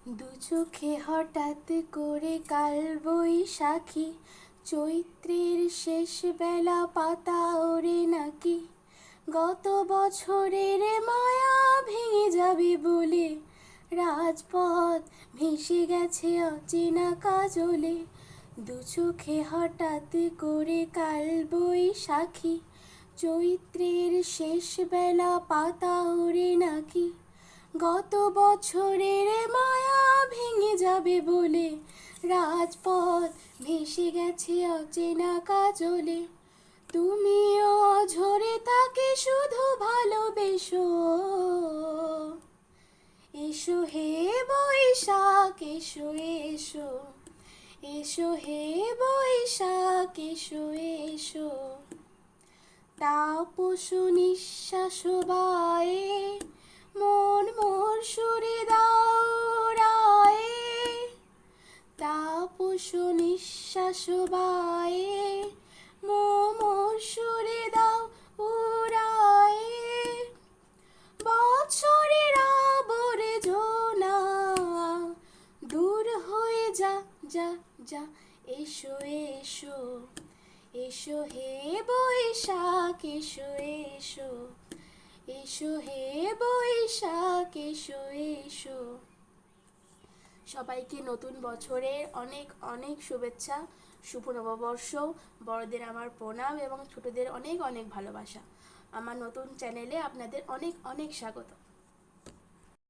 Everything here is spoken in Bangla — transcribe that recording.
দু চোখে হঠাৎ করে কাল বৈশাখী, চৈত্রের শেষ বেলা পাতা ওরে নাকি। গত বছরের মায়া ভেঙে যাবে বলে রাজপথ ভেসে গেছে অচেনা কাজলে। দু চোখে হঠাৎ করে কাল বৈশাখী, চৈত্রের শেষ বেলা পাতা ওরে নাকি। গত বছরের মায়া ভেঙে যাবে বলে রাজপথ ভেসে গেছে অচেনা কাজলে। তুমিও ঝরে তাকে শুধু ভালোবেসো, এসো হে বৈশাখ এসো এসো, এসো হে বৈশাখ এসো এসো। তাপস নিঃশ্বাস বায়ে মন মোর সুরে দাও রায়ে। তাপস নিঃশ্বাস বায়ে মোর সুরে দাও উড়ায়ে। বছরের আবর্জনা দূর হয়ে যা যা যা, এসো এসো, এসো হে বৈশাখ এসো এসো, এসো হে বৈশাখ এসো এসো। সবাইকে নতুন বছরের অনেক অনেক শুভেচ্ছা, শুভ নববর্ষ। বড়দের আমার প্রণাম এবং ছোটদের অনেক অনেক ভালোবাসা। আমার নতুন চ্যানেলে আপনাদের অনেক অনেক স্বাগত।